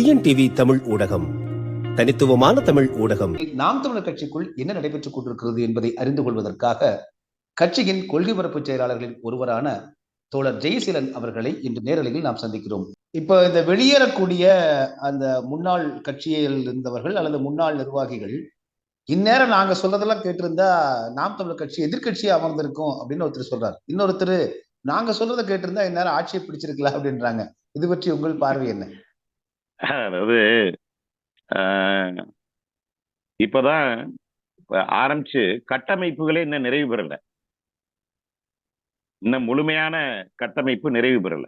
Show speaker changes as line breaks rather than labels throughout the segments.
TNTV Tamil ஊடகம், தனித்துவமான தமிழ் ஊடகம்.
நாம் தமிழர் கட்சிக்குள் என்ன நடைபெற்றுக் கொண்டிருக்கிறது என்பதை அறிந்து கொள்வதற்காக கட்சியின் கொள்கை பரப்பு செயலாளர்களின் ஒருவரான தோழர் ஜெயசீலன் அவர்களை இன்று நேரலையில் நாம் சந்திக்கிறோம். இப்ப இந்த வெளியேறக்கூடிய அந்த முன்னாள் கட்சியில் இருந்தவர்கள் அல்லது முன்னாள் நிர்வாகிகள் இந்நேரம் நாங்க சொல்றதெல்லாம் கேட்டிருந்தா நாம் தமிழர் கட்சி எதிர்கட்சியா அமர்ந்திருக்கும் அப்படின்னு ஒருத்தர் சொல்றாரு. இன்னொருத்தர் நாங்க சொல்றதை கேட்டிருந்தா இந்நேரம் ஆட்சியை பிடிச்சிருக்கலாம் அப்படின்றாங்க. இது பற்றி உங்கள் பார்வை என்ன?
அதாவது இப்பதான் ஆரம்பிச்சு கட்டமைப்புகளே இன்னும் நிறைவு பெறல. இன்னும் முழுமையான கட்டமைப்பு நிறைவு பெறல.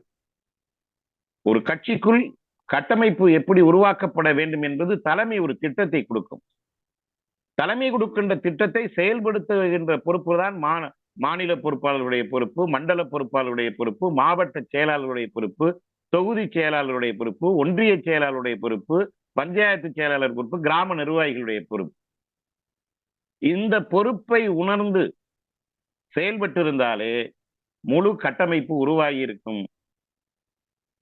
ஒரு கட்சிக்குள் கட்டமைப்பு எப்படி உருவாக்கப்பட வேண்டும் என்பது தலைமை ஒரு திட்டத்தை கொடுக்கும். தலைமை கொடுக்கின்ற திட்டத்தை செயல்படுத்துகின்ற பொறுப்பு தான் மாநில பொறுப்பாளர்களுடைய பொறுப்பு, மண்டல பொறுப்பாளருடைய பொறுப்பு, மாவட்ட செயலாளர்களுடைய பொறுப்பு, தொகுதி செயலாளருடைய பொறுப்பு, ஒன்றிய செயலாளருடைய பொறுப்பு, பஞ்சாயத்து செயலாளர் பொறுப்பு, கிராம நிர்வாகிகளுடைய பொறுப்பு. இந்த பொறுப்பை உணர்ந்து செயல்பட்டு இருந்தாலே முழு கட்டமைப்பு உருவாகி இருக்கும்.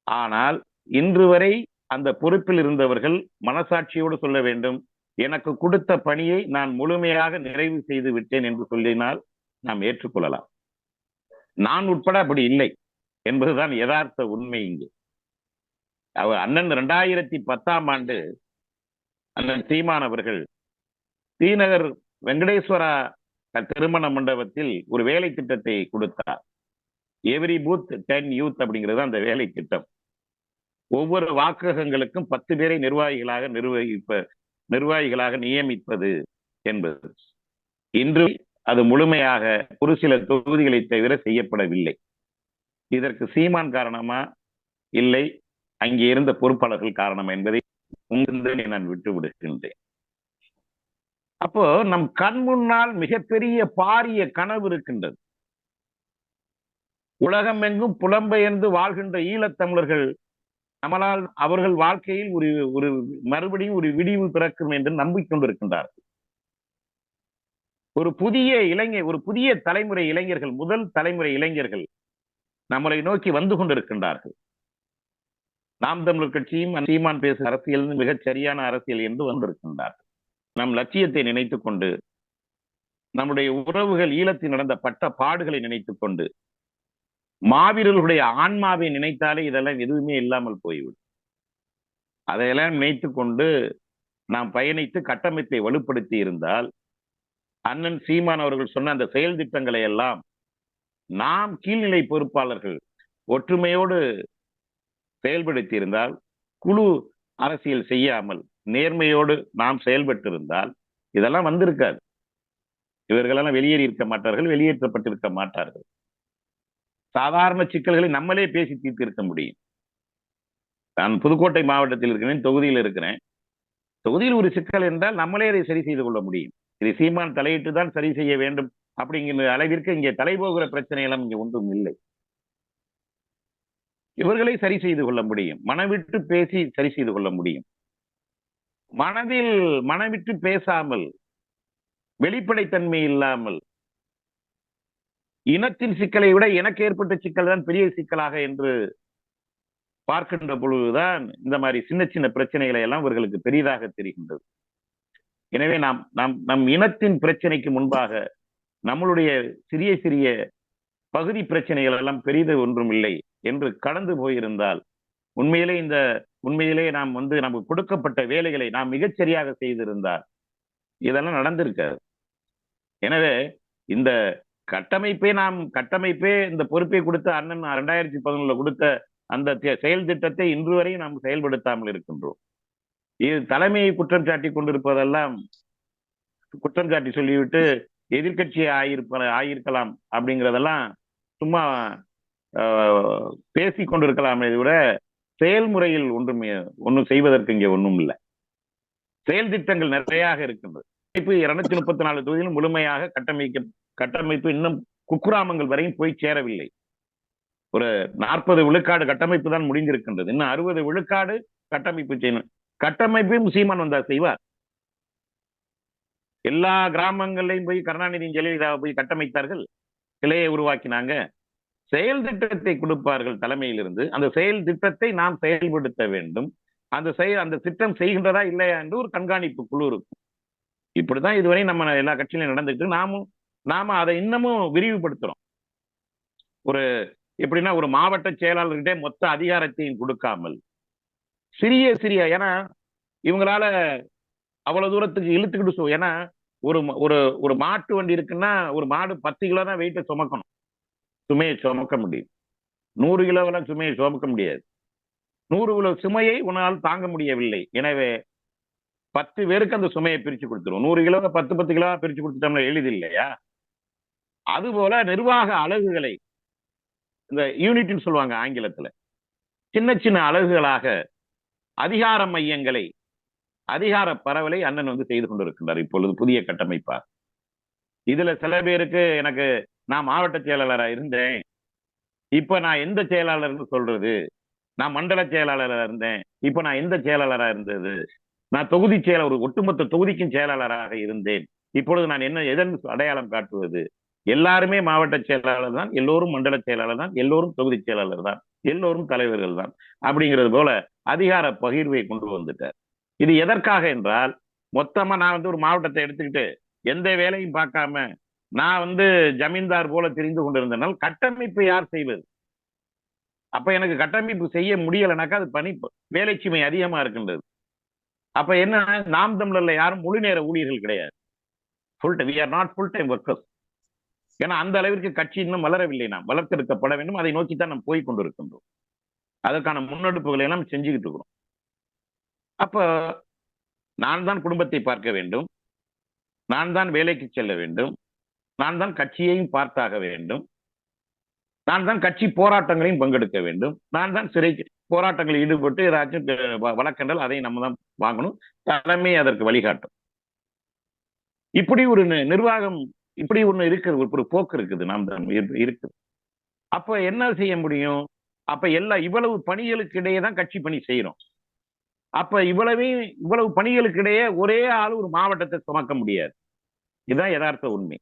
ஆனால் இன்று வரை அந்த பொறுப்பில் இருந்தவர்கள் மனசாட்சியோடு சொல்ல வேண்டும், எனக்கு கொடுத்த பணியை நான் முழுமையாக நிறைவு செய்து விட்டேன் என்று சொல்லினால் நாம் ஏற்றுக்கொள்ளலாம். நான் உட்பட அப்படி இல்லை என்பதுதான் யதார்த்த உண்மை. இங்கு அவர் அண்ணன் 2010 அண்ணன் சீமான் அவர்கள் தீநகர் வெங்கடேஸ்வரா திருமண மண்டபத்தில் ஒரு வேலை திட்டத்தை கொடுத்தார். எவ்ரி பூத் 10 யூத் அப்படிங்கிறது அந்த வேலை திட்டம். ஒவ்வொரு வாக்ககங்களுக்கும் 10 பேரை நிர்வாகிகளாக நியமிப்பது என்பது. இன்று அது முழுமையாக ஒரு சில தொகுதிகளை தவிர செய்யப்படவில்லை. இதற்கு சீமான் காரணமா இல்லை அங்கே இருந்த பொறுப்பாளர்கள் காரணம் என்பதை உங்களை நான் விட்டு விடுகின்றேன். அப்போ நம் கண் முன்னால் மிகப்பெரிய பாரிய கனவு இருக்கின்றது. உலகம் எங்கும் புலம்பெயர்ந்து வாழ்கின்ற ஈழத்தமிழர்கள் நம்மளால் அவர்கள் வாழ்க்கையில் ஒரு மறுபடியும் ஒரு விடிவு பிறக்கும் என்று நம்பிக்கொண்டிருக்கின்றார்கள். ஒரு புதிய தலைமுறை இளைஞர்கள், முதல் தலைமுறை இளைஞர்கள் நம்மளை நோக்கி வந்து கொண்டிருக்கின்றார்கள். நாம் தமிழர் கட்சியும் சீமான் பேசும் அரசியல் மிகச் சரியான அரசியல் என்று வந்திருக்கின்றார்கள். நம் லட்சியத்தை நினைத்துக் கொண்டு, நம்முடைய உறவுகள் ஈழத்தில் நடந்த பட்ட பாடுகளை நினைத்துக் கொண்டு, மாவீரர்களுடைய ஆன்மாவை நினைத்தாலே இதெல்லாம் எதுவுமே இல்லாமல் போய்விடும். அதையெல்லாம் நினைத்துக் கொண்டு நாம் பயணித்து கட்டமைப்பை வலுப்படுத்தி இருந்தால், அண்ணன் சீமான் அவர்கள் சொன்ன அந்த செயல் திட்டங்களை எல்லாம் நாம் கீழ்நிலை பொறுப்பாளர்கள் ஒற்றுமையோடு செயல்படுத்தி இருந்தால், குழு அரசியல் செய்யாமல் நேர்மையோடு நாம் செயல்பட்டு இருந்தால் இதெல்லாம் வந்திருக்காது. இவர்களெல்லாம் வெளியேறி இருக்க மாட்டார்கள், வெளியேற்றப்பட்டிருக்க மாட்டார்கள். சாதாரண சிக்கல்களை நம்மளே பேசி தீர்த்திருக்க முடியும். நான் புதுக்கோட்டை மாவட்டத்தில் இருக்கிறேன், தொகுதியில் இருக்கிறேன். தொகுதியில் ஒரு சிக்கல் என்றால் நம்மளே அதை சரி செய்து கொள்ள முடியும். இது சீமான் தலையிட்டு தான் சரி செய்ய வேண்டும் அப்படிங்கிற அளவிற்கு இங்கே தலைபோகிற பிரச்சனை எல்லாம் இங்கே ஒன்றும் இல்லை. இவர்களை சரி செய்து கொள்ள முடியும், மனவிட்டு பேசி சரி செய்து கொள்ள முடியும். மனவிட்டு பேசாமல், வெளிப்படைத்தன்மை இல்லாமல், இனத்தின் சிக்கலை விட எனக்கு ஏற்பட்ட சிக்கல் தான் பெரிய சிக்கலாக என்று பார்க்கின்ற பொழுதுதான் இந்த மாதிரி சின்ன சின்ன பிரச்சனைகளை எல்லாம் இவர்களுக்கு பெரிதாக தெரிகின்றது. எனவே நம் இனத்தின் பிரச்சனைக்கு முன்பாக நம்மளுடைய சிறிய சிறிய பகுதி பிரச்சனைகள் எல்லாம் பெரிது ஒன்றும் இல்லை என்று கடந்து போயிருந்தால், உண்மையிலே நாம் நமக்கு கொடுக்கப்பட்ட வேலைகளை நாம் மிகச்சரியாக செய்திருந்தால் இதெல்லாம் நடந்திருக்காது. எனவே இந்த கட்டமைப்பே இந்த பொறுப்பை கொடுத்த அண்ணன் 2011 கொடுத்த அந்த செயல் திட்டத்தை இன்று வரை நாம் செயல்படுத்தாமல் இருக்கின்றோம். இது தலைமையை குற்றம் சாட்டி கொண்டிருப்பதெல்லாம் குற்றம் சாட்டி சொல்லிவிட்டு எதிர்கட்சி ஆயிருக்கலாம் அப்படிங்கிறதெல்லாம் சும்மா பேசி கொண்டிருக்கலாமே தவிர செயல்முறையில் ஒன்றும் செய்வதற்கு இங்கே ஒன்றும் இல்லை. செயல் திட்டங்கள் நிறையாக இருக்கின்றது. 234 தொகுதியிலும் முழுமையாக கட்டமைப்பு இன்னும் குக்கிராமங்கள் வரையும் போய் சேரவில்லை. ஒரு 40 விழுக்காடு கட்டமைப்பு தான் முடிந்திருக்கின்றது. இன்னும் 60 விழுக்காடு கட்டமைப்பு செய்யணும். கட்டமைப்பையும் சீமான் வந்தா செய்வார். எல்லா கிராமங்களையும் போய் கருணாநிதி ஜெயலலிதா போய் கட்டமைத்தார்கள், கிளையை உருவாக்கினாங்க. செயல் திட்டத்தை கொடுப்பார்கள் தலைமையிலிருந்து. அந்த செயல் திட்டத்தை நாம் செயல்படுத்த வேண்டும். அந்த திட்டம் செய்கின்றதா இல்லையா என்று ஒரு கண்காணிப்பு குழு இருக்கும். இப்படிதான் இதுவரை நம்ம எல்லா கட்சியிலும் நடந்துட்டு நாம அதை இன்னமும் விரிவுபடுத்துறோம். ஒரு எப்படின்னா ஒரு மாவட்ட செயலாளர்கிட்ட மொத்த அதிகாரத்தையும் கொடுக்காமல் சிறிய ஏன்னா இவங்களால அவ்வளவு தூரத்துக்கு இழுத்துக்கிட்டு ஏன்னா ஒரு ஒரு ஒரு மாட்டு வண்டி இருக்குன்னா ஒரு மாடு 10 கிலோ தான் வெயிட்ட சுமக்கணும், சுமையை சுமக்க முடியும். 100 கிலோவெல்லாம் சுமையை சுமக்க முடியாது. 100 கிலோ சுமையை உன்னால் தாங்க முடியவில்லை, எனவே 10 பேருக்கு அந்த சுமையை பிரிச்சு கொடுத்துரும். 100 கிலோ 10 கிலோ பிரிச்சு கொடுத்துட்டோம்னா எளிது இல்லையா? அதுபோல நிர்வாக அலகுகளை, இந்த யூனிட்னு சொல்லுவாங்க ஆங்கிலத்துல, சின்ன அலகுகளாக அதிகார மையங்களை, அதிகார பரவலை அண்ணன் செய்து கொண்டிருக்கின்றார் இப்பொழுது புதிய கட்டமைப்பா. இதுல சில பேருக்கு நான் மாவட்ட செயலாளரா இருந்தேன், இப்ப நான் எந்த செயலாளர்னு சொல்றது, நான் மண்டல செயலாளரா இருந்தேன், இப்ப நான் எந்த செயலாளரா இருந்தது, நான் தொகுதி செயலாளர், ஒட்டுமொத்த தொகுதிக்கும் செயலாளராக இருந்தேன், இப்பொழுது நான் எதன் அடையாளம் காட்டுவது? எல்லாருமே மாவட்ட செயலாளர் தான், எல்லோரும் மண்டல செயலாளர் தான், எல்லோரும் தொகுதி செயலாளர் தான், எல்லோரும் தலைவர்கள் தான் அப்படிங்கிறது போல அதிகார பகிர்வை கொண்டு வந்துட்டார். இது எதற்காக என்றால், மொத்தமா நான் ஒரு மாவட்டத்தை எடுத்துக்கிட்டு எந்த வேலையும் பார்க்காம நான் ஜமீன்தார் போல தெரிந்து கொண்டிருந்தனால் கட்டமைப்பு யார் செய்வது? அப்ப எனக்கு கட்டமைப்பு செய்ய முடியலைனாக்கா அது வேலை சுமை அதிகமா இருக்கின்றது. அப்ப என்ன, நாம் தமிழர்ல யாரும் முழு நேர ஊழியர்கள் கிடையாது. we are not full time workers. ஏன்னா அந்த அளவிற்கு கட்சி இன்னும் வளரவில்லை, நாம் வளர்த்தெடுக்கப்பட வேண்டும், அதை நோக்கித்தான் நாம் போய் கொண்டிருக்கின்றோம். அதற்கான முன்னெடுப்புகளை எல்லாம் செஞ்சுக்கிட்டு இருக்கிறோம். அப்ப நான் தான் குடும்பத்தை பார்க்க வேண்டும், நான் தான் வேலைக்கு செல்ல வேண்டும், நான் தான் கட்சியையும் பார்த்தாக வேண்டும், நான் தான் கட்சி போராட்டங்களையும் பங்கெடுக்க வேண்டும், நான் தான் சிறை போராட்டங்களில் ஈடுபட்டு ஏதாச்சும் வழக்கென்றால் அதை நம்ம தான் வாங்கணும், தலைமை அதற்கு வழிகாட்டும். இப்படி ஒரு நிர்வாகம், இப்படி ஒண்ணு இருக்குது, ஒரு போக்கு இருக்குது, நாம் தான் இருக்குது. அப்ப என்ன செய்ய முடியும்? அப்ப இவ்வளவு பணிகளுக்கு இடையே தான் கட்சி பணி செய்யறோம். அப்ப இவ்வளவு பணிகளுக்கு இடையே ஒரே ஆள் ஒரு மாவட்டத்தை சுமக்க முடியாது. இதுதான் யதார்த்த உண்மை.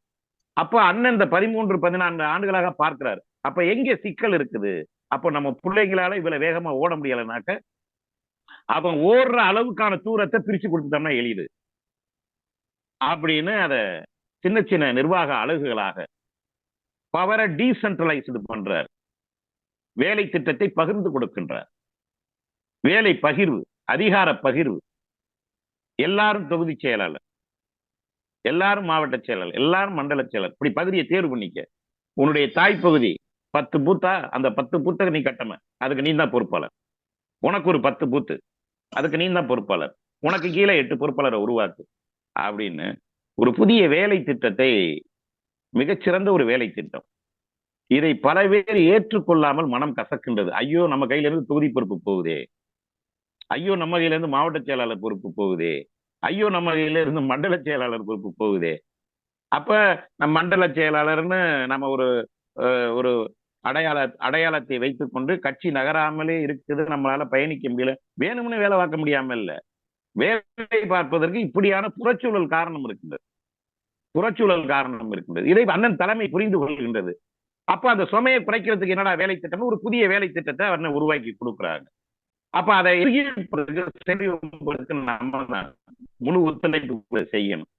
அப்ப அண்ணன் இந்த 13-14 ஆண்டுகளாக பார்க்கிறாரு. அப்ப எங்க சிக்கல் இருக்குது? அப்ப நம்ம பிள்ளைங்களால இவ்வளவு வேகமா ஓட முடியலைனாக்க அவன் ஓடுற அளவுக்கான தூரத்தை பிரிச்சு கொடுத்துட்டோம்னா எளிது அப்படின்னு அத சின்ன நிர்வாக அலகுகளாக பவரை டீசென்ட்ரலைஸ்டு பண்றார். வேலை திட்டத்தை பகிர்ந்து கொடுக்கின்றார். வேலை பகிர்வு, அதிகார பகிர்வு. எல்லாரும் தொகுதி செயலாளர், எல்லாரும் மாவட்ட செயலாளர், எல்லாரும் மண்டல செயலாளர், இப்படி பகுதியை தேர்வு பண்ணிக்க. உன்னுடைய தாய் பகுதி 10 பூத்தா, அந்த 10 பூத்தை நீ கட்டம, அதுக்கு நீ தான் பொறுப்பாளர். உனக்கு ஒரு 10 பூத்து, அதுக்கு நீ தான் பொறுப்பாளர். உனக்கு கீழே 8 பொறுப்பாளரை உருவாக்கு அப்படின்னு ஒரு புதிய வேலை திட்டத்தை, மிகச்சிறந்த ஒரு வேலை திட்டம். இதை பல பேர் ஏற்றுக்கொள்ளாமல் மனம் கசக்கின்றது. ஐயோ, நம்ம கையில இருந்து தொகுதி பொறுப்பு போகுதே, ஐயோ நம்ம கையில இருந்து மாவட்ட செயலாளர் பொறுப்பு போகுதே, ஐயோ நம்ம கையில இருந்து மண்டல செயலாளர் பொறுப்பு போகுதே. அப்ப நம்ம மண்டல செயலாளர்னு நம்ம ஒரு அடையாளத்தை வைத்துக் கொண்டு கட்சி நகராமலே இருக்குது, நம்மளால பயணிக்க முடியல, வேணும்னு வேலை பார்க்க முடியாம இல்ல, வேலை பார்ப்பதற்கு இப்படியான புறச்சூழல் காரணம் இருக்கின்றது, இதை அண்ணன் தலைமை புரிந்து கொள்கின்றது. அப்ப அந்த சுமையை குறைக்கிறதுக்கு என்னடா வேலை திட்டம், ஒரு புதிய வேலை திட்டத்தை அண்ணன் உருவாக்கி கொடுக்குறாங்க. அப்ப அதை நம்ம முழு ஒத்துழைப்பு செய்யணும்.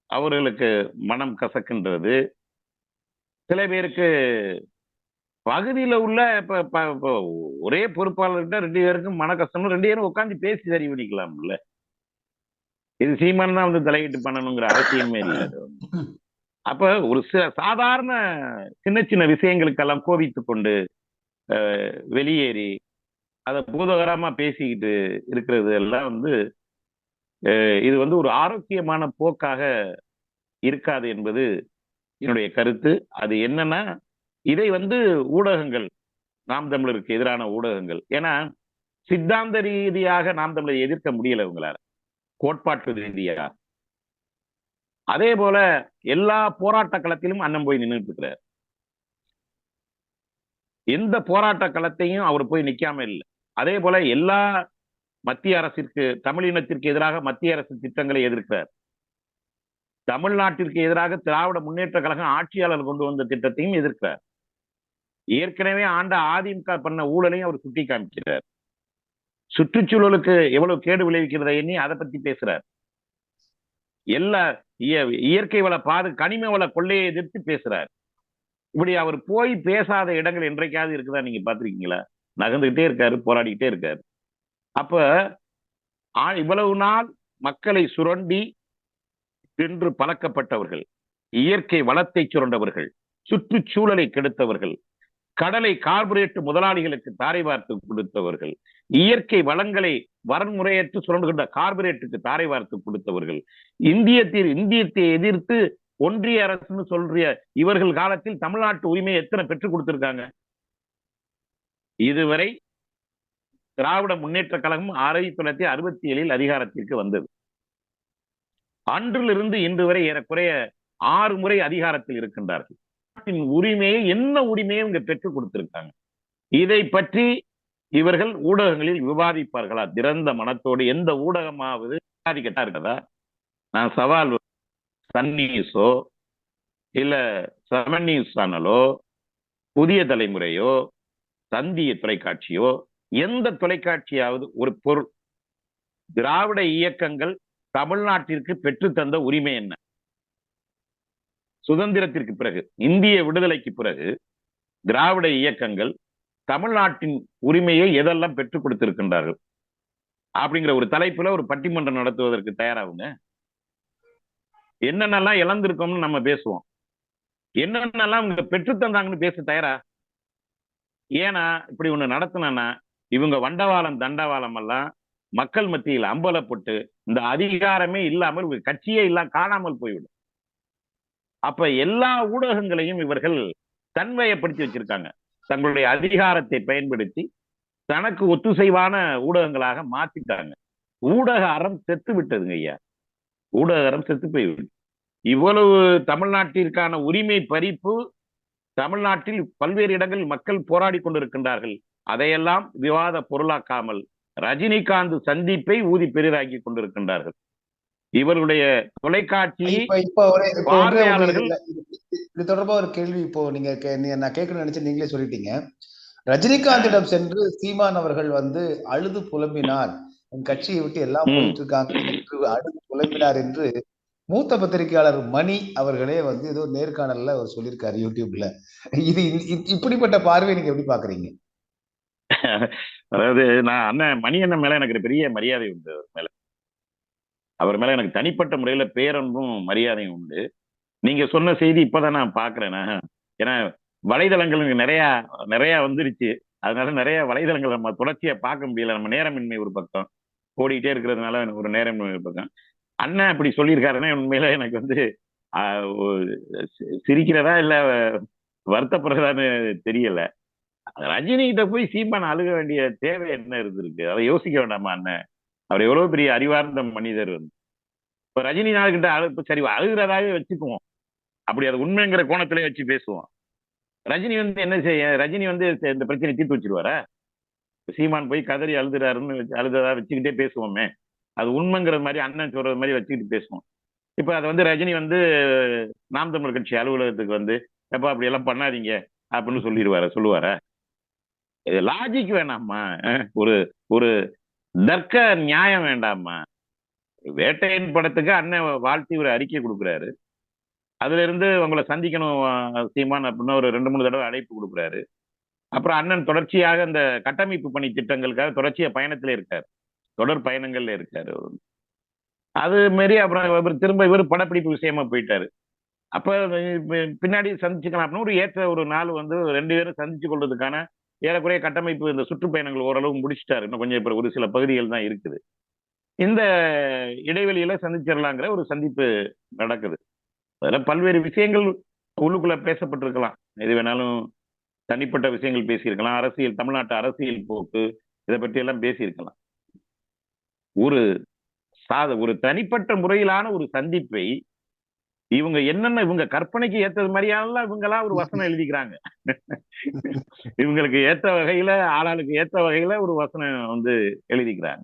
அவர்களுக்கு மனம் கசக்கின்றது. சில பேருக்கு பகுதியில உள்ள ஒரே பொறுப்பாளர்கிட்ட 2 பேருக்கும் மன கஷ்டம், 2 பேரும் உட்காந்து பேசி சரி பண்ணிக்கலாம்ல. இது சீமான் தான் தலையிட்டு பண்ணணுங்கிற அவசியமே இல்லை. அப்ப ஒரு சாதாரண சின்ன விஷயங்களுக்கெல்லாம் கோபித்துக் கொண்டு வெளியேறி அதை பூதகரமா பேசிக்கிட்டு இருக்கிறது எல்லாம் இது ஒரு ஆரோக்கியமான போக்காக இருக்காது என்பது என்னுடைய கருத்து. அது என்னன்னா, இதை ஊடகங்கள், நாம் தமிழருக்கு எதிரான ஊடகங்கள், ஏன்னா சித்தாந்த ரீதியாக நாம் தமிழரை எதிர்க்க முடியல இவங்களால, கோட்பாட்டு ரீதியாக. அதே போல எல்லா போராட்ட களத்திலும் அண்ணன் போய் நின்றுட்டு இருக்கிறார். எந்த போராட்ட களத்தையும் அவர் போய் நிக்காம இல்லை. அதே போல எல்லா மத்திய அரசிற்கு, தமிழினத்திற்கு எதிராக மத்திய அரசு திட்டங்களை எதிர்க்கிறார். தமிழ்நாட்டிற்கு எதிராக திராவிட முன்னேற்ற கழகம் ஆட்சியாளர் கொண்டு வந்த திட்டத்தையும் எதிர்க்கிறார். ஏற்கனவே ஆண்ட அதிமுக பண்ண ஊழலையும் அவர் சுட்டி காமிக்கிறார். சுற்றுச்சூழலுக்கு எவ்வளவு கேடு விளைவிக்கிறதை எண்ணி அதை பத்தி பேசுறார். எல்லா இயற்கை வள கனிம வள கொள்ளையை எதிர்த்து பேசுறார். இப்படி அவர் போய் பேசாத இடங்கள் என்றைக்காவது இருக்குதா நீங்க பாத்திருக்கீங்களா? நகர்ந்துகிட்டே இருக்காரு, போராடிக்கிட்டே இருக்காரு. அப்ப இவ்வளவு நாள் மக்களை சுரண்டி தின்று பழக்கப்பட்டவர்கள், இயற்கை வளத்தை சுரண்டவர்கள், சுற்றுச்சூழலை கெடுத்தவர்கள், கடலை கார்பரேட் முதலாளிகளுக்கு தாரை வார்த்து கொடுத்தவர்கள், இயற்கை வளங்களை வரன்முறையற்று சுரண்டுகின்ற கார்பரேட்டுக்கு தாரை வார்த்து கொடுத்தவர்கள், இந்தியத்தை எதிர்த்து ஒன்றிய அரசுன்னு சொல்ற இவர்கள் காலத்தில் தமிழ்நாட்டு உரிமையை எத்தனை பெற்றுக் கொடுத்திருக்காங்க? இதுவரை திராவிட முன்னேற்ற கழகம் 1967 அதிகாரத்திற்கு வந்தது. அன்றிலிருந்து இன்று வரை ஏறக்குறைய 6 முறை அதிகாரத்தில் இருக்கின்றார்கள். உரிமையை என்ன உரிமையை இங்க பெற்றுக் கொடுத்திருக்காங்க? இதை பற்றி இவர்கள் ஊடகங்களில் விவாதிப்பார்களா? திறந்த மனத்தோடு எந்த ஊடகமாவது விவாதிக்கட்டா இருக்கதா? நான் சவால், சன் நியூஸோ இல்ல 7 நியூஸ் சேனலோ, புதிய தலைமுறையோ, தந்திய தொலைக்காட்சியோ, எந்த தொலைக்காட்சியாவது ஒரு பொருள் திராவிட இயக்கங்கள் தமிழ்நாட்டிற்கு பெற்றுத்தந்த உரிமை என்ன? சுதந்திரத்திற்கு பிறகு, இந்திய விடுதலைக்கு பிறகு திராவிட இயக்கங்கள் தமிழ்நாட்டின் உரிமையை எதெல்லாம் பெற்றுக் கொடுத்திருக்கின்றார்கள் அப்படிங்கிற ஒரு தலைப்புல ஒரு பட்டிமன்றம் நடத்துவதற்கு தயாராகுங்க. என்னென்னலாம் இழந்திருக்கோம்னு நம்ம பேசுவோம். என்னென்னலாம் இவங்க பெற்றுத்தந்தாங்கன்னு பேச தயாரா? ஏன்னா இப்படி ஒண்ணு நடத்தினா இவங்க வண்டவாளம் தண்டவாளம் எல்லாம் மக்கள் மத்தியில் அம்பலப்பட்டு இந்த அதிகாரமே இல்லாமல் கட்சியே காணாமல் போய்விடும். அப்ப எல்லா ஊடகங்களையும் இவர்கள் தன்வயப்படுத்தி வச்சிருக்காங்க. தங்களுடைய அதிகாரத்தை பயன்படுத்தி தனக்கு ஒத்துசைவான ஊடகங்களாக மாத்திட்டாங்க. ஊடக அறம் செத்து விட்டதுங்க ஐயா. ஊடக அறம் செத்து போய்விடும். இவ்வளவு தமிழ்நாட்டிற்கான உரிமை பறிப்பு, தமிழ்நாட்டில் பல்வேறு இடங்களில் மக்கள் போராடி கொண்டிருக்கின்றார்கள். அதையெல்லாம் விவாத பொருளாக்காமல் ரஜினிகாந்த் சந்திப்பை ஊதி பெரிதாக்கி கொண்டிருக்கின்றார்கள். இவருடைய தொலைக்காட்சி பார்வையாளர்கள்.
இது தொடர்பா ஒரு கேள்வி இப்போ நான் கேட்கணும்னு நினைச்சு நீங்களே சொல்லிட்டீங்க. ரஜினிகாந்திடம் சென்று சீமான் அவர்கள் அழுது புலம்பினார், என் கட்சியை விட்டு எல்லாம் போயிட்டு இருக்காங்க என்று அழுது புலம்பினார் என்று மூத்த பத்திரிகையாளர் மணி அவர்களே ஏதோ நேர்காணல்ல அவர் சொல்லியிருக்காரு யூடியூப்ல. இது இப்படிப்பட்ட பார்வை நீங்க எப்படி பாக்குறீங்க?
அதாவது நான் அண்ணன் மணி அண்ணன் மேல எனக்கு பெரிய மரியாதை உண்டு. அவர் மேல எனக்கு தனிப்பட்ட முறையில பேரன்பும் மரியாதையும் உண்டு. நீங்க சொன்ன செய்தி இப்பதான் நான் பாக்குறேன். ஏன்னா வலைதளங்கள் நிறைய வந்துருச்சு. அதனால நிறைய வலைதளங்கள் நம்ம தொடர்ச்சியா பார்க்க முடியல. நம்ம நேரமின்மை ஒரு பக்கம் ஓடிக்கிட்டே இருக்கிறதுனால ஒரு நேரமின்மை ஒரு பக்கம். அண்ணன் அப்படி சொல்லியிருக்காருன்னா உண்மையில எனக்கு சிரிக்கிறதா இல்ல வருத்தப்படுறதான்னு தெரியல. ரஜினி கிட்ட போய் சீமான் அழுக வேண்டிய தேவை என்ன இருந்திருக்கு? அதை யோசிக்க வேண்டாமா அண்ணன்? அவர் எவ்வளவு பெரிய அறிவார்ந்த மனிதர். இப்ப ரஜினி நாள்கிட்ட சரி அழுகிறதாவே வச்சுக்குவோம், அப்படி அது உண்மைங்கிற கோணத்திலே வச்சு பேசுவோம். ரஜினி என்ன செய்ய? ரஜினி இந்த பிரச்சனையை தீர்த்து வச்சிருவாரா? சீமான் போய் கதறி அழுததா வச்சுக்கிட்டே பேசுவோமே, அது உண்மைங்கிற மாதிரி அண்ணன் சொல்றது மாதிரி வச்சுக்கிட்டு பேசுவோம். இப்ப அதை ரஜினி நாம் தமிழர் கட்சி அலுவலகத்துக்கு எப்ப அப்படி எல்லாம் பண்ணாதீங்க அப்படின்னு சொல்லுவாரா? இது லாஜிக் வேணாமா? ஒரு ஒரு தர்க்க நியாயம் வேண்டாமா? வேட்டையின் படத்துக்கு அண்ணன் வாழ்த்தி ஒரு அறிக்கை கொடுக்குறாரு. அதுல இருந்து உங்களை சந்திக்கணும் சீமான் அப்படின்னு ஒரு 2-3 தடவை அழைப்பு கொடுக்குறாரு. அப்புறம் அண்ணன் தொடர்ச்சியாக இந்த கட்டமைப்பு பணி திட்டங்களுக்காக தொடர்ச்சியா பயணத்திலே இருக்காரு, தொடர் பயணங்கள்ல இருக்காரு. அது மாரி அப்புறம் திரும்ப இவர் படப்பிடிப்பு விஷயமா போயிட்டாரு. அப்ப பின்னாடி சந்திச்சுக்கலாம் அப்படின்னு ஒரு நாள் 2 பேரும் சந்திச்சு கொள்றதுக்கான ஏறக்குறைய கட்டமைப்பு இந்த சுற்றுப்பயணங்கள் ஓரளவு முடிச்சுட்டாரு. இன்னும் கொஞ்சம் ஒரு சில பகுதிகள் தான் இருக்குது. இந்த இடைவெளியில சந்திச்சிடலாங்கிற ஒரு சந்திப்பு நடக்குது. அதில் பல்வேறு விஷயங்கள் உள்ளுக்குள்ள பேசப்பட்டிருக்கலாம். எது வேணாலும் தனிப்பட்ட விஷயங்கள் பேசியிருக்கலாம். அரசியல், தமிழ்நாட்டு அரசியல் போக்கு, இதை பற்றி எல்லாம் பேசியிருக்கலாம். ஒரு தனிப்பட்ட முறையிலான ஒரு சந்திப்பை இவங்க கற்பனைக்கு ஏற்றது மாதிரியால இவங்கெல்லாம் ஒரு வசனம் எழுதிக்கிறாங்க. இவங்களுக்கு ஏற்ற வகையில, ஆளாளுக்கு ஏற்ற வகையில ஒரு வசனம் எழுதிக்கிறாங்க.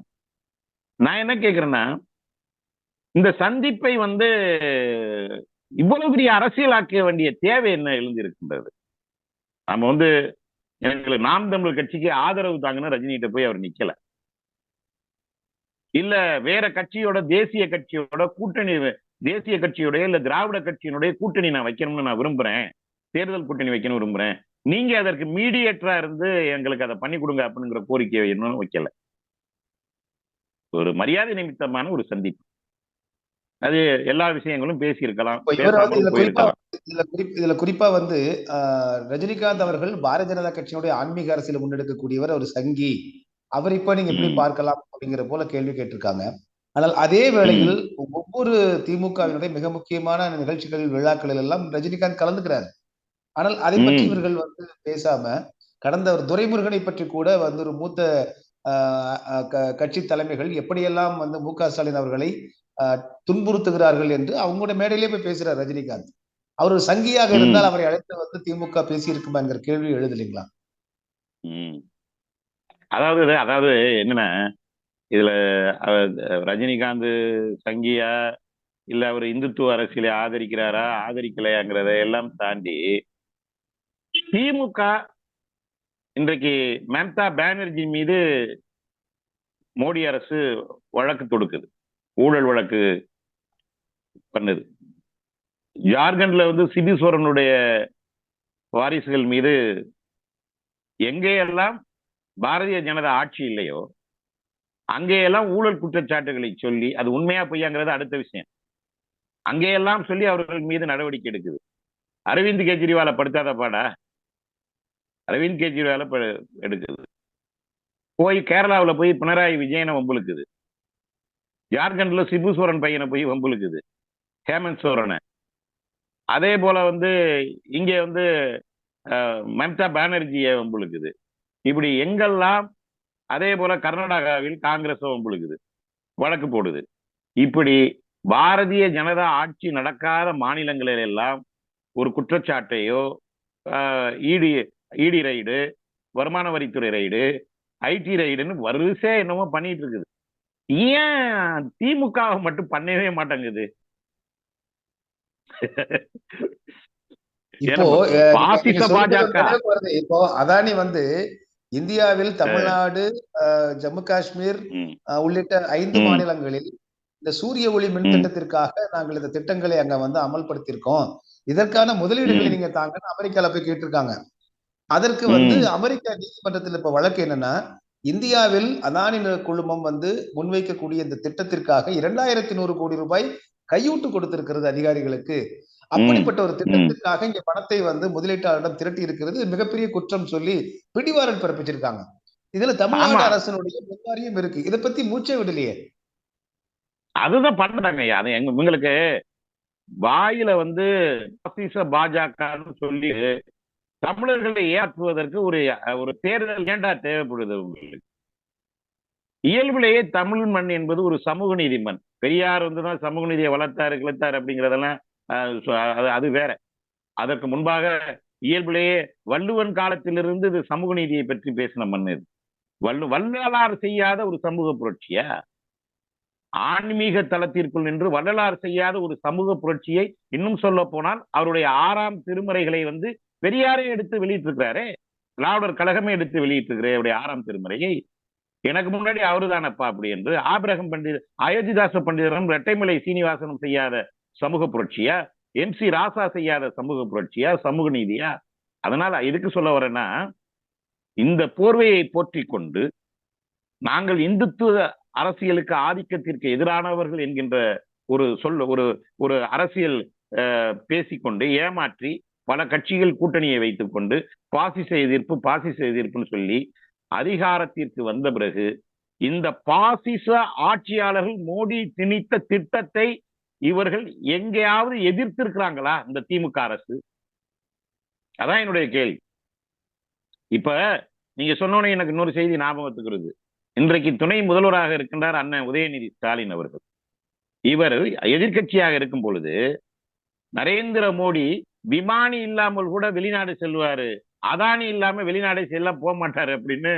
நான் என்ன கேக்குறேன்னா, இந்த சந்திப்பை இவ்வளவு பெரிய அரசியலாக்க வேண்டிய தேவை என்ன எழுந்திருக்கின்றது? நம்ம எங்களுக்கு நாம் தமிழர் கட்சிக்கு ஆதரவு தாங்கன்னு ரஜினிகிட்ட போய் அவர் நிக்கல. இல்ல வேற கட்சியோட தேசிய கட்சியோட கூட்டணி, தேசிய கட்சியோடைய இல்ல திராவிட கட்சியினுடைய கூட்டணி நான் வைக்கணும்னு நான் விரும்புறேன், தேர்தல் கூட்டணி வைக்கணும் விரும்புறேன், நீங்க அதற்கு மீடியேட்டரா இருந்து எங்களுக்கு அதை பண்ணி கொடுங்க அப்படிங்கிற கோரிக்கை இன்னும் வைக்கல. ஒரு மரியாதை நிமித்தமான ஒரு சந்திப்பு. அது எல்லா விஷயங்களும் பேசியிருக்கலாம்,
இப்போ இவர் வந்து
பேசாமலும் போயிருக்கலாம்.
இதுல குறிப்பா வந்து ரஜினிகாந்த் அவர்கள் பாரதிய ஜனதா கட்சியினுடைய ஆன்மீக அரசியல் முன்னெடுக்கக்கூடியவர், ஒரு சங்கி. அவர் இப்ப நீங்க எப்படி பார்க்கலாம் அப்படிங்கிற போல கேள்வி கேட்டிருக்காங்க. ஆனால் அதே வேளையில் ஒவ்வொரு திமுகவினுடைய மிக முக்கியமான நிகழ்ச்சிகள், விழாக்களில் எல்லாம் ரஜினிகாந்த் கலந்துக்கிறார். ஆனால் அதை பற்றி இவர்கள் வந்து பேசாம, கடந்த ஒரு துரைமுருகனை பற்றி கூட வந்து ஒரு மூத்த கட்சி தலைமைகள் எப்படியெல்லாம் வந்து மு.க. ஸ்டாலின் அவர்களை துன்புறுத்துகிறார்கள் என்று அவங்களுடைய மேடையிலே போய் பேசுறார் ரஜினிகாந்த். அவர் ஒரு சங்கியாக இருந்தால் அவரை அழைத்து வந்து திமுக பேசி இருக்குமா என்கிற கேள்வி எழுதலைங்களா?
அதாவது என்னன்னா, இதுல ரஜினிகாந்த் சங்கியா இல்ல அவர் இந்துத்துவ அரசியலை ஆதரிக்கிறாரா ஆதரிக்கலையாங்கிறத எல்லாம் தாண்டி, திமுக இன்றைக்கு மம்தா பானர்ஜி மீது மோடி அரசு வழக்கு தொடுக்குது, ஊழல் வழக்கு பண்ணுது. ஜார்க்கண்ட்ல வந்து சிபு சோரனுடைய வாரிசுகள் மீது எங்கேயெல்லாம் பாரதிய ஜனதா ஆட்சி இல்லையோ அங்கேயெல்லாம் ஊழல் குற்றச்சாட்டுகளை சொல்லி, அது உண்மையா பொய்யாங்கிறது அடுத்த விஷயம், அங்கேயெல்லாம் சொல்லி அவர்கள் மீது நடவடிக்கை எடுக்குது. அரவிந்த் கெஜ்ரிவாலை படுத்தாத பாடா, அரவிந்த் கெஜ்ரிவாலை எடுக்குது. போய் கேரளாவில் போய் பினராயி விஜயனை வம்புலுக்குது. ஜார்க்கண்ட்ல சிபு சோரன் பையனை போய் வம்புலுக்குது, ஹேமந்த் சோரனை. அதே போல வந்து இங்க வந்து மம்தா பானர்ஜியை வம்புலுக்குது. இப்படி எங்கெல்லாம், அதே போல கர்நாடகாவில் காங்கிரஸ் வம்புலுக்குது, வழக்கு போடுது. இப்படி பாரதிய ஜனதா ஆட்சி நடக்காத மாநிலங்களில் எல்லாம் ஒரு குற்றச்சாட்டையோ, இடி ரைடு, வருமான வரித்துறை ரைடு, ஐடி ரைடுன்னு வரிசை என்னமோ பண்ணிட்டு இருக்குது. ஏன் திமுக மட்டும் பண்ணவே மாட்டேங்குது?
இப்போ இப்போ அதானி வந்து இந்தியாவில் தமிழ்நாடு, ஜம்மு காஷ்மீர் உள்ளிட்ட 5 மாநிலங்களில் இந்த சூரிய ஒளி மின் திட்டத்திற்காக நாங்கள் இந்த திட்டங்களை அங்க வந்து அமல்படுத்தியிருக்கோம், இதற்கான முதலீடுகளை நீங்க தாங்கன்னு அமெரிக்கால போய் கேட்டிருக்காங்க. அதற்கு வந்து அமெரிக்கா நீதிமன்றத்தில் இப்ப வழக்கு என்னன்னா, இந்தியாவில் அதானி குழுமம் வந்து முன்வைக்கக்கூடிய இந்த திட்டத்திற்காக 2100 கோடி ரூபாய் கையூட்டு கொடுத்திருக்கிறது அதிகாரிகளுக்கு. அப்படிப்பட்ட ஒரு திட்டத்திற்காக இங்க பணத்தை வந்து முதலீட்டாளரிடம் திரட்டி இருக்கிறது மிகப்பெரிய குற்றம் சொல்லி பிடிவாரண்ட் பிறப்பிச்சிருக்காங்க. இதுல தமிழ்நாடு அரசினுடைய முன்வாரியம் இருக்கு. இதை பத்தி மூச்சே விடலையே.
அதுதான் பண்றாங்க. அது உங்களுக்கு வாயில வந்து பாஜக சொல்லி தமிழர்களை ஏற்றுவதற்கு ஒரு தேர்தல் ஏண்டா தேவைப்படுது உங்களுக்கு? இயல்பிலேயே தமிழ் மண் என்பது ஒரு சமூக நீதி மண். பெரியார் வந்துதான் சமூக நீதியை வளர்த்தாரு கிளத்தாரு அப்படிங்கிறதெல்லாம் அது வேற. அதற்கு முன்பாக இயல்பிலேயே வள்ளுவன் காலத்திலிருந்து இது சமூக நீதியை பற்றி பேசின மண் இது. வள்ளலார் செய்யாத ஒரு சமூக புரட்சியா, ஆன்மீக தளத்திற்குள் நின்று வள்ளலார் செய்யாத ஒரு சமூக புரட்சியை, இன்னும் சொல்ல போனால் அவருடைய 6ஆம் திருமுறைகளை வந்து பெரியாரே எடுத்து வெளியிட்டிருக்கிறாரே, திராவிடர் கழகமே எடுத்து வெளியிட்டிருக்கிறேன் அவருடைய 6ஆம் திருமுறையை. எனக்கு முன்னாடி அவரு தானப்பா அப்படி என்று ஆபிரகம் பண்டிதர், அயோத்திதாச பண்டிதரும் இரட்டைமலை சீனிவாசனும் செய்யாத சமூக புரட்சியா, MC ராசா செய்யாத சமூக புரட்சியா, சமூக நீதியா? அதனால எதுக்கு சொல்ல வரேன்னா, இந்த போர்வையை போற்றி கொண்டு நாங்கள் இந்துத்துவ அரசியலுக்கு ஆதிக்கத்திற்கு எதிரானவர்கள் என்கின்ற ஒரு அரசியல் பேசிக்கொண்டு ஏமாற்றி பல கட்சிகள் கூட்டணியை வைத்துக் கொண்டு பாசிச எதிர்ப்புன்னு சொல்லி அதிகாரத்திற்கு வந்த பிறகு இந்த பாசிச ஆட்சியாளர்கள் மோடி திணித்த திட்டத்தை இவர்கள் எங்கேயாவது எதிர்த்திருக்கிறாங்களா இந்த திமுக அரசு? அதான் என்னுடைய கேள்வி. இப்ப நீங்க சொன்னோன்னே எனக்கு இன்னொரு செய்தி ஞாபகத்துக்கு, இன்றைக்கு துணை முதல்வராக இருக்கின்றார் அண்ணன் உதயநிதி ஸ்டாலின் அவர்கள். இவர் எதிர்கட்சியாக இருக்கும் பொழுது நரேந்திர மோடி விமானி இல்லாமல் கூட வெளிநாடு செல்வாரு, அதானி இல்லாம வெளிநாடு செல்ல போக மாட்டாரு அப்படின்னு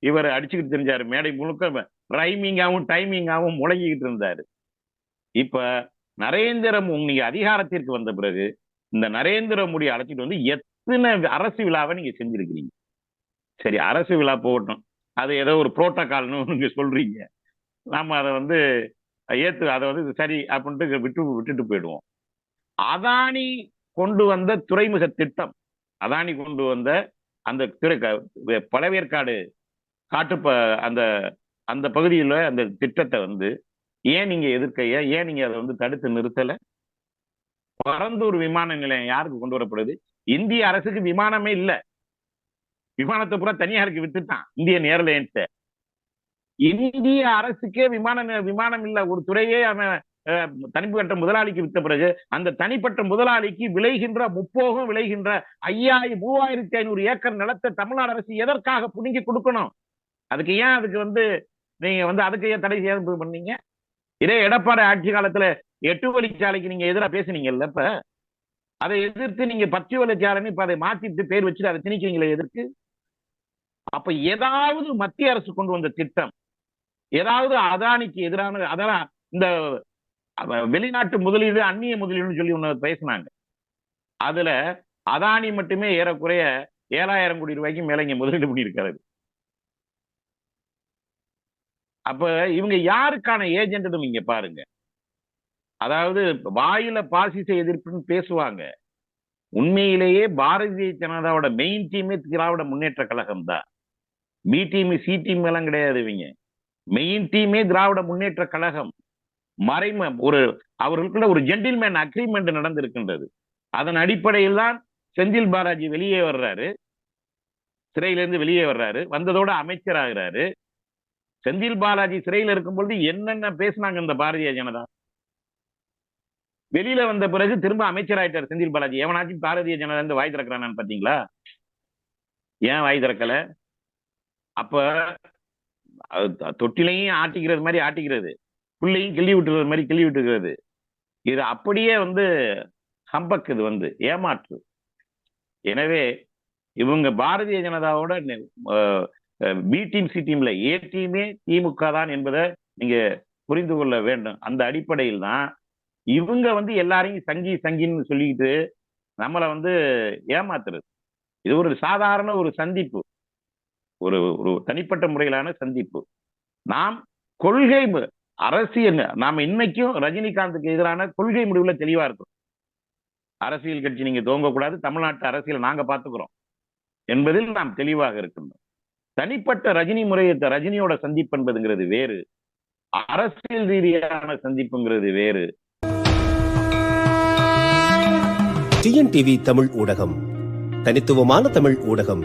இவர் அடிச்சுக்கிட்டு தெரிஞ்சாரு. மேடை முழுக்க ரைமிங்காவும் டைமிங்காவும் முழங்கிக்கிட்டு இருந்தாரு. இப்ப நீங்க அதிகாரத்திற்கு வந்த பிறகு இந்த நரேந்திர மோடி அழைச்சிட்டு வந்து எத்தனை அரசு விழாவை நீங்க செஞ்சிருக்கிறீங்க? சரி, அரசு விழா போகட்டும், அது ஏதோ ஒரு புரோட்டோகால்னு நீங்க சொல்றீங்க. நாம அதை வந்து அதை வந்து சரி அப்படின்ட்டு விட்டுட்டு போயிடுவோம். அதானி கொண்டு வந்த துறைமுக திட்டம், அதானி கொண்டு வந்த அந்த பழவேற்காடு அந்த அந்த பகுதியில் அந்த திட்டத்தை வந்து ஏன் நீங்க எதிர்க்கைய, ஏன் நீங்க அதை வந்து தடுத்து நிறுத்தல? பரந்தூர் விமான நிலையம் யாருக்கு கொண்டு வரப்படுது? இந்திய அரசுக்கு விமானமே இல்ல, விமானத்தை பூரா தனியாருக்கு வித்துட்டான் இந்தியன் ஏர்லைன்ஸ். இந்திய அரசுக்கே விமானம் இல்ல, ஒரு துறையே அவன் தனிப்பட்ட முதலாளிக்கு வித்த பிறகு அந்த தனிப்பட்ட முதலாளிக்கு விளைகின்ற முப்போகம் விளைகின்ற 3500 ஏக்கர் நிலத்தை தமிழ்நாடு அரசு எதற்காக புடுங்கி கொடுக்கணும்? அதுக்கு ஏன் வந்து நீங்க வந்து அதுக்கு ஏன் தடை செய்ய பண்ணீங்க? இதே எடப்பாடி ஆட்சி காலத்துல 8 வழிச்சாலைக்கு நீங்க எதிராக பேசுனீங்கல்ல, இப்ப அதை எதிர்த்து நீங்க 10 வழிச்சாலைன்னு இப்ப அதை மாத்திட்டு பேர் வச்சுட்டு அதை திணிக்கிறீங்களே எதற்கு? அப்ப ஏதாவது மத்திய அரசு கொண்டு வந்த திட்டம், ஏதாவது அதானிக்கு எதிரான, அதான் இந்த வெளிநாட்டு முதலீடு அந்நிய முதலீடுன்னு சொல்லி ஒண்ணு பேசினாங்க. அதுல அதானி மட்டுமே ஏறக்குறைய 7000 கோடி ரூபாய்க்கு மேல இங்க முதலீடு பண்ணியிருக்காரு. அப்ப இவங்க யாருக்கான ஏஜென்ட் நீங்க பாருங்க. அதாவது வாயில பாசிச எதிர்ப்புன்னு பேசுவாங்க, உண்மையிலேயே பாரதிய ஜனதாவோட மெயின் டீமே திராவிட முன்னேற்ற கழகம் தான். பி டீம் சி டீம் எல்லாம் கிடையாது. இவங்க மெயின் டீமே திராவிட முன்னேற்ற கழகம். அவர்களுக்குள்ள ஒரு ஜென்டில்மேன் அக்ரிமெண்ட் நடந்திருக்கின்றது. அதன் அடிப்படையில் தான் செந்தில் பாலாஜி வெளியே வர்றாரு, சிறையிலிருந்து வெளியே வர்றாரு, வந்ததோட அமைச்சர் ஆகிறாரு. செந்தில் பாலாஜி சிறையில் இருக்கும் பொழுது என்னென்ன பேசினாங்க இந்த பாரதிய ஜனதா, வெளியில வந்த பிறகு திரும்ப அமைச்சர் ஆயிட்டார் செந்தில் பாலாஜி. எவனாச்சும் பாரதிய ஜனதா இருந்து வாய் திறக்கிறானு பாத்தீங்களா? ஏன் வாய் திறக்கல? அப்ப தொட்டிலையும் ஆட்டிக்கிறது மாதிரி ஆட்டிக்கிறது, பிள்ளையும் கிள்ளி விட்டுறது மாதிரி கிள்ளி விட்டுக்கிறது. இது அப்படியே வந்து ஹம்பக், இது வந்து ஏமாற்று. எனவே இவங்க பாரதிய ஜனதாவோட பி டீம் சி டீம்ல ஏ டீமே திமுக தான் என்பதை நீங்க புரிந்து கொள்ள வேண்டும். அந்த அடிப்படையில் தான் இவங்க வந்து எல்லாரையும் சங்கின்னு சொல்லிக்கிட்டு நம்மளை வந்து ஏமாத்துறது. இது ஒரு சாதாரண ஒரு சந்திப்பு, ஒரு தனிப்பட்ட முறையிலான சந்திப்பு. நாம் கொள்கை அரசியல், நாம இன்னைக்கும் ரஜினிகாந்துக்கு எதிரான கொள்கை முடிவுல தெளிவா இருக்கும். அரசியல் கட்சி நீங்க துவங்கக்கூடாது, தமிழ்நாட்டு அரசியல் நாங்க பார்த்துக்கிறோம் என்பதில் நாம் தெளிவாக இருக்கின்றோம். தனிப்பட்ட ரஜினியோட சந்திப்பு என்பதுங்கிறது வேறு, அரசியல் ரீதியான சந்திப்புங்கிறது வேறு.
டிஎன்டிவி தமிழ் ஊடகம், தனித்துவமான தமிழ் ஊடகம்.